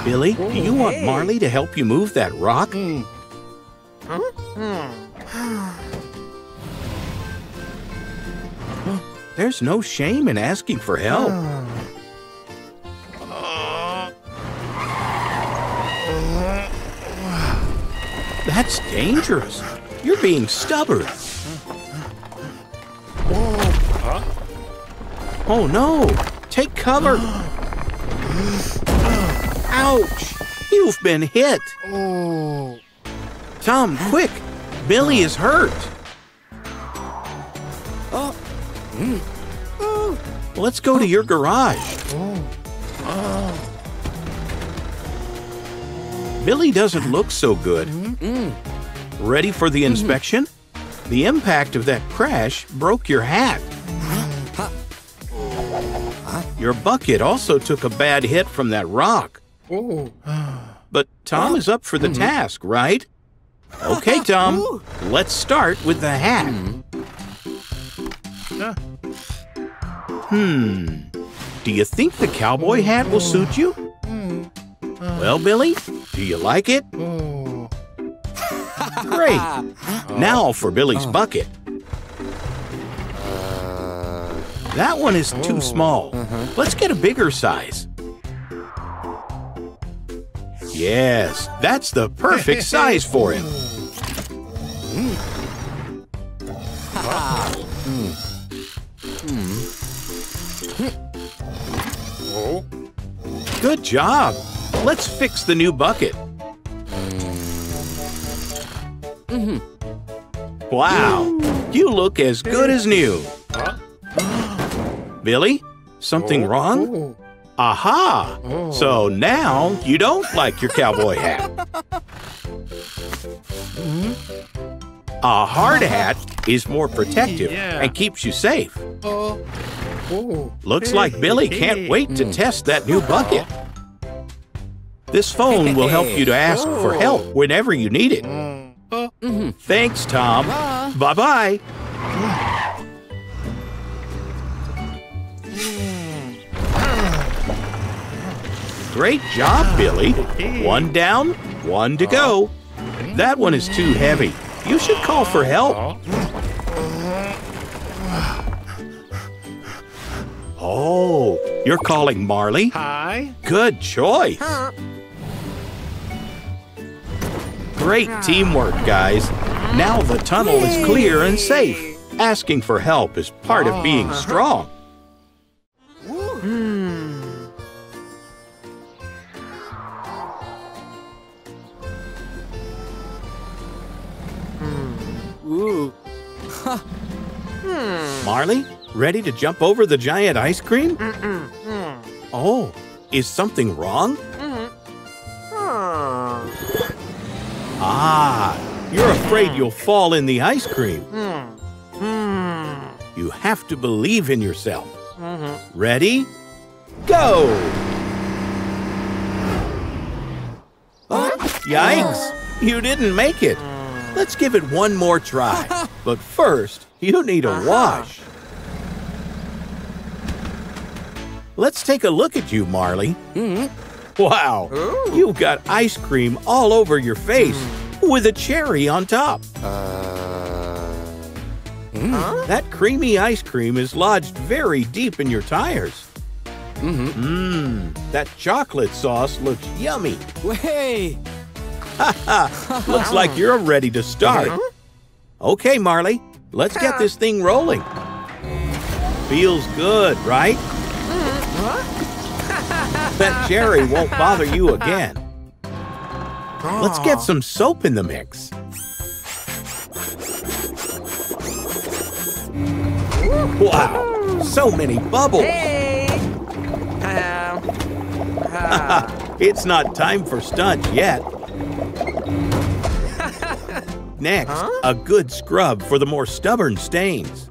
Billy, do you want Marley to help you move that rock? There's no shame in asking for help. That's dangerous. You're being stubborn. Oh no! Take cover! Ouch! You've been hit! Tom, quick! Billy is hurt! Let's go to your garage. Billy doesn't look so good. Ready for the inspection? The impact of that crash broke your hat. Your bucket also took a bad hit from that rock. But Tom is up for the task, right? Okay, Tom, let's start with the hat. Do you think the cowboy hat will suit you? Well, Billy, do you like it? Great. Now for Billy's bucket. That one is too small. Let's get a bigger size. Yes, that's the perfect size for him. Good job. Let's fix the new bucket. Wow, you look as good as new. Billy, something wrong? Aha! So now you don't like your cowboy hat. A hard hat is more protective and keeps you safe. Looks like Billy can't wait to test that new bucket. This phone will help you to ask for help whenever you need it. Thanks, Tom. Bye-bye. Great job, Billy. One down, one to go. That one is too heavy. You should call for help. Oh, you're calling Marley? Hi. Good choice. Great teamwork, guys. Now the tunnel is clear and safe. Asking for help is part of being strong. Marley, ready to jump over the giant ice cream? Oh, is something wrong? Ah, you're afraid you'll fall in the ice cream. You have to believe in yourself. Ready? Go! Yikes! You didn't make it. Let's give it one more try. But first, you need a wash. Let's take a look at you, Marley. Wow, you've got ice cream all over your face with a cherry on top. That creamy ice cream is lodged very deep in your tires. That chocolate sauce looks yummy. Hey! Looks like you're ready to start. Okay, Marley, let's get this thing rolling. Feels good, right? That cherry won't bother you again. Let's get some soap in the mix. Wow, so many bubbles. It's not time for stunts yet. Next, a good scrub for the more stubborn stains.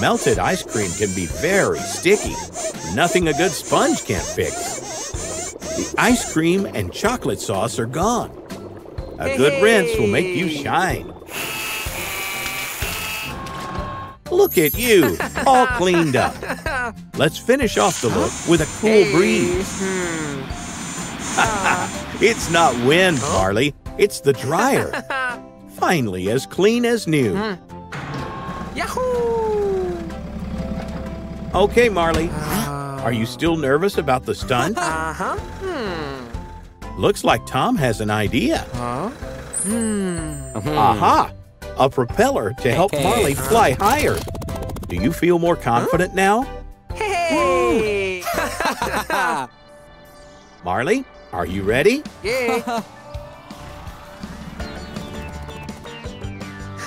Melted ice cream can be very sticky. Nothing a good sponge can't fix. The ice cream and chocolate sauce are gone. A good rinse will make you shine. Look at you, all cleaned up. Let's finish off the look with a cool breeze. It's not wind, Marley. It's the dryer. Finally as clean as new. Yahoo! Okay, Marley. Are you still nervous about the stunt? Looks like Tom has an idea. Aha! A propeller to help Marley fly higher. Do you feel more confident now? Hey! Marley, are you ready? Yeah.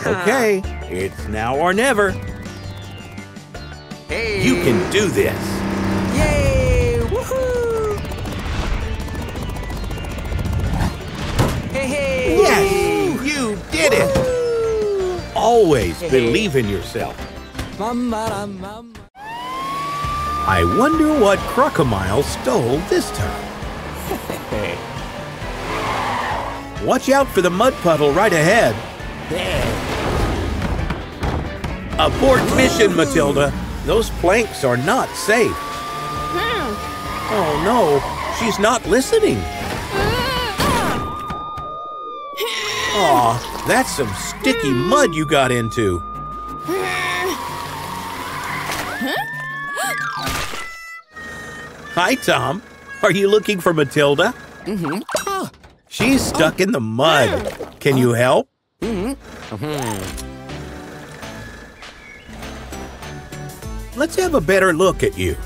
Okay, it's now or never. Hey! You can do this. Yay! Woohoo! Hey, hey! Yes, you did it. Always believe in yourself. I wonder what Crocomile stole this time. Watch out for the mud puddle right ahead. Abort mission, Matilda. Those planks are not safe. Oh no, she's not listening. Aw, that's some sticky mud you got into. Hi, Tom. Are you looking for Matilda? She's stuck in the mud. Can you help? Let's have a better look at you.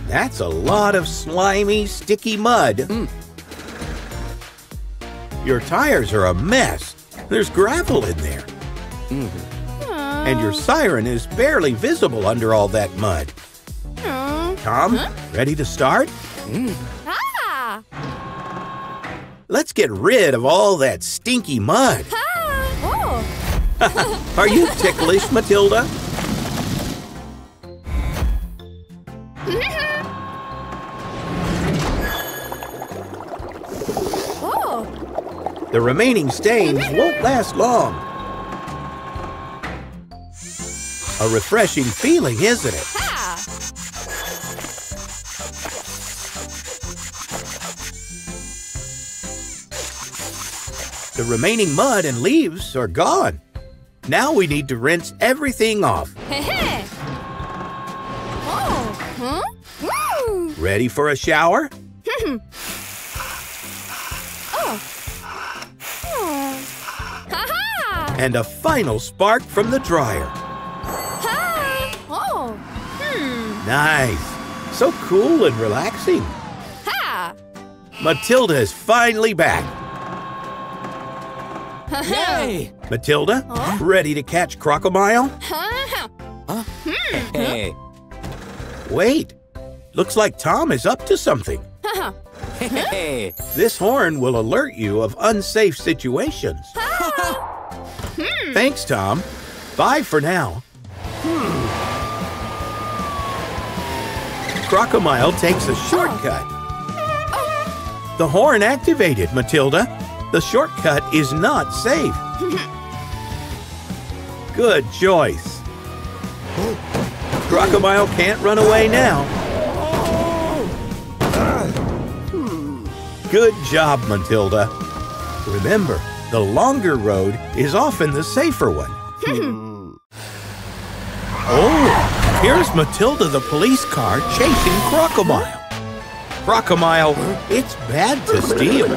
That's a lot of slimy, sticky mud. Your tires are a mess. There's gravel in there. And your siren is barely visible under all that mud. Tom, ready to start? Let's get rid of all that stinky mud. Are you ticklish, Matilda? The remaining stains won't last long. A refreshing feeling, isn't it? The remaining mud and leaves are gone. Now we need to rinse everything off. Ready for a shower? And a final spark from the dryer. Nice. So cool and relaxing. Matilda is finally back. Yay! Matilda, ready to catch Crocomile? Hey! Wait, looks like Tom is up to something. Hey! This horn will alert you of unsafe situations. Thanks, Tom. Bye for now. Crocomile takes a shortcut. The horn activated, Matilda. The shortcut is not safe. Good choice. Crocomile can't run away now. Good job, Matilda. Remember, the longer road is often the safer one. Oh, here's Matilda the police car chasing Crocomile. Crocomile, it's bad to steal.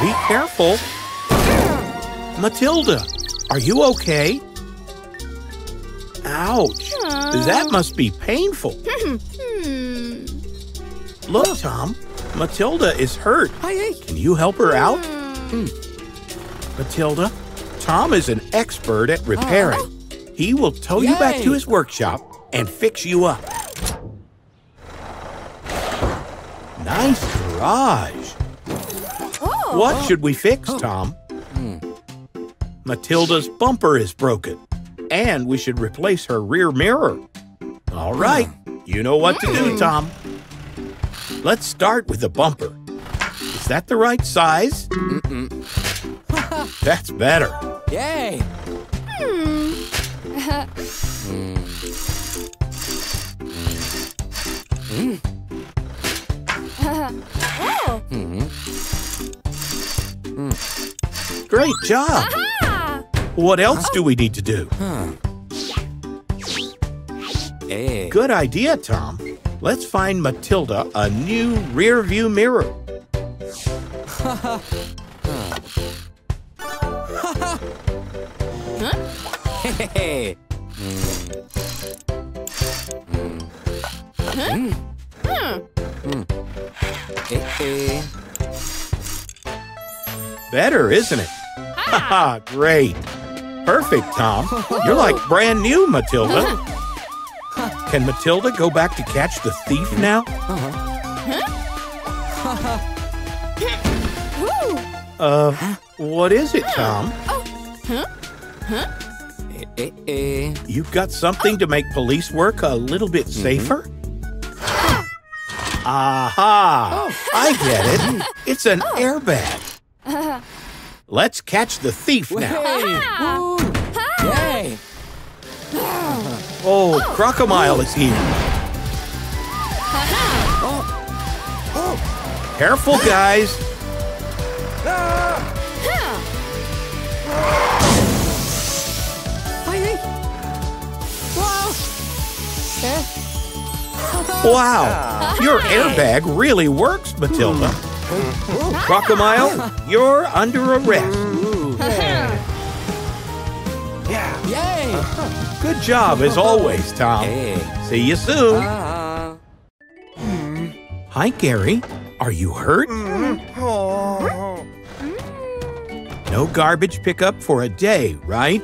Be careful. Matilda, are you okay? Ouch. That must be painful. Look, Tom, Matilda is hurt. Can you help her out? Matilda, Tom is an expert at repairing. He will tow you back to his workshop and fix you up. Nice garage. What should we fix, Tom? Matilda's bumper is broken, and we should replace her rear mirror. All right, you know what to do, Tom. Let's start with the bumper. Is that the right size? That's better. Yay! Great job. What else do we need to do? Hey. Good idea, Tom. Let's find Matilda a new rear view mirror. Hey. Hey. Better, isn't it? Haha, great. Perfect, Tom. You're like brand new, Matilda. Can Matilda go back to catch the thief now? What is it, Tom? You've got something to make police work a little bit safer? Aha! I get it. It's an airbag. Let's catch the thief now. Yay! Oh, Crocodile is here. Careful, guys. Wow, your airbag really works, Matilda. Crocodile, you're under arrest. Yay! Good job, as always, Tom. See you soon. Hi, Gary. Are you hurt? No garbage pickup for a day, right?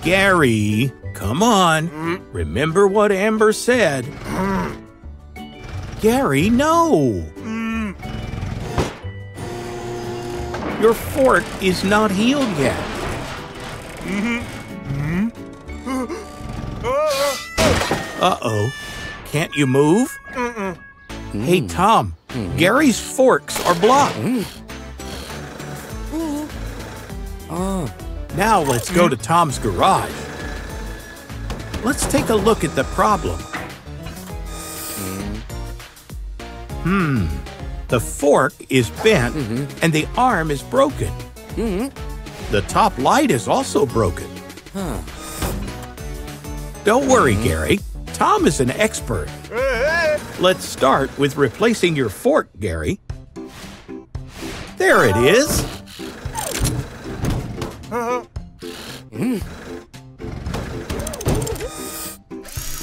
Gary, come on. Remember what Amber said. Gary, no. Your fork is not healed yet. Uh-oh. Can't you move? Hey, Tom. Gary's forks are blocked. Now let's go to Tom's garage. Let's take a look at the problem. The fork is bent and the arm is broken. The top light is also broken. Don't worry, Gary. Tom is an expert. Let's start with replacing your fork, Gary. There it is.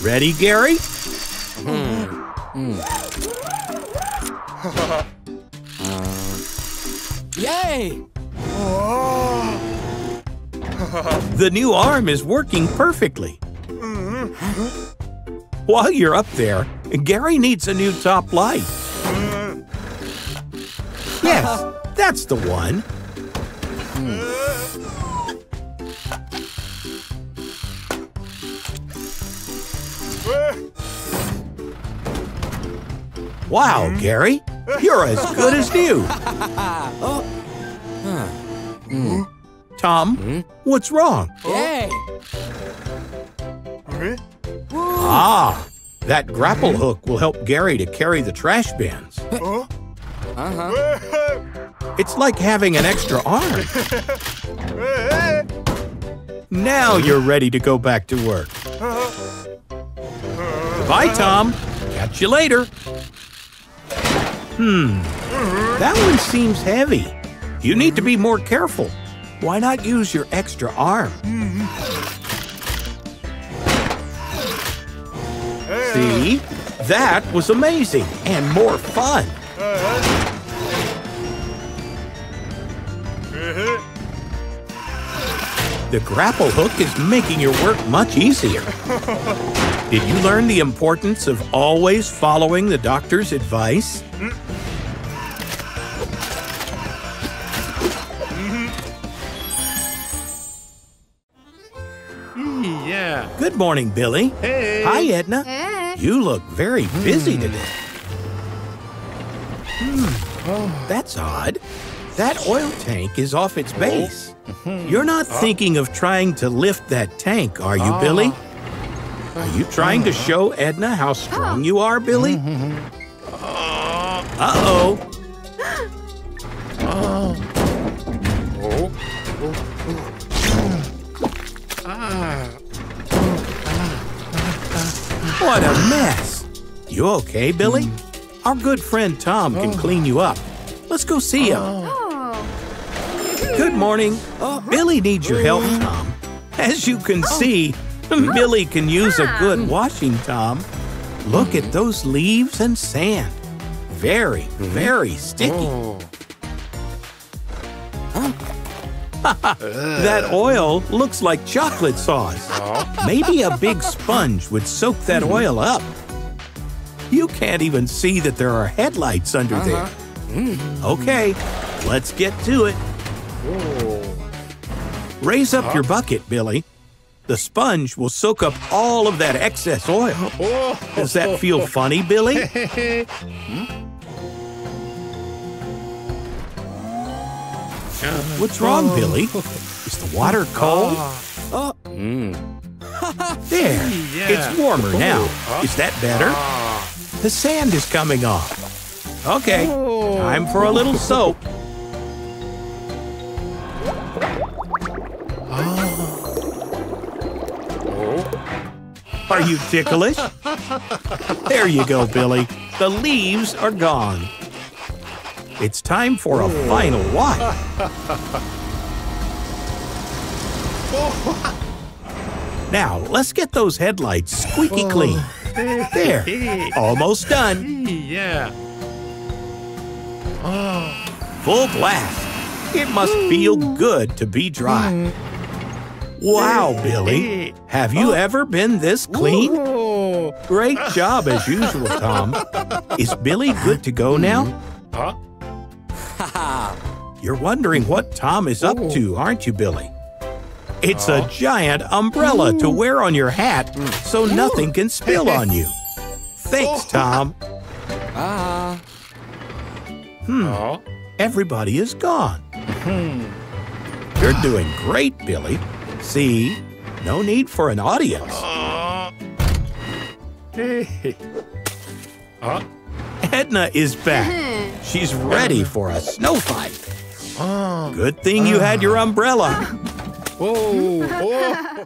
Ready, Gary? Yay! The new arm is working perfectly. While you're up there, Gary needs a new top light. Yes, that's the one. Wow, Gary, you're as good as new. Tom, what's wrong? Yay! Ah, that grapple hook will help Gary to carry the trash bins. It's like having an extra arm. Now you're ready to go back to work. Bye, Tom. Catch you later. That one seems heavy. You need to be more careful. Why not use your extra arm? See? That was amazing and more fun. The grapple hook is making your work much easier. Did you learn the importance of always following the doctor's advice? Yeah. Good morning, Billy. Hey. Hi, Edna. Hey. You look very busy today. That's odd. That oil tank is off its base. You're not thinking of trying to lift that tank, are you, Billy? Are you trying to show Edna how strong you are, Billy? Uh-oh. What a mess. You okay, Billy? Our good friend Tom can clean you up. Let's go see him. Good morning. Billy needs your help, Tom. As you can see, Billy can use a good washing, Tom. Look at those leaves and sand. Very, very sticky. That oil looks like chocolate sauce. Maybe a big sponge would soak that oil up. You can't even see that there are headlights under there. Okay, let's get to it. Raise up your bucket, Billy. The sponge will soak up all of that excess oil. Does that feel funny, Billy? What's wrong, Billy? Is the water cold? There, it's warmer now. Is that better? The sand is coming off. Okay, time for a little soap. Are you ticklish? There you go, Billy. The leaves are gone. It's time for a final wash. Now, let's get those headlights squeaky clean. There, almost done. Yeah. Full blast. It must feel good to be dry. Wow, Billy. Have you ever been this clean? Great job as usual, Tom. Is Billy good to go now? You're wondering what Tom is up to, aren't you, Billy? It's a giant umbrella to wear on your hat so nothing can spill on you. Thanks, Tom. Everybody is gone. You're doing great, Billy. See, no need for an audience. Edna is back. She's ready for a snow fight. Good thing you had your umbrella.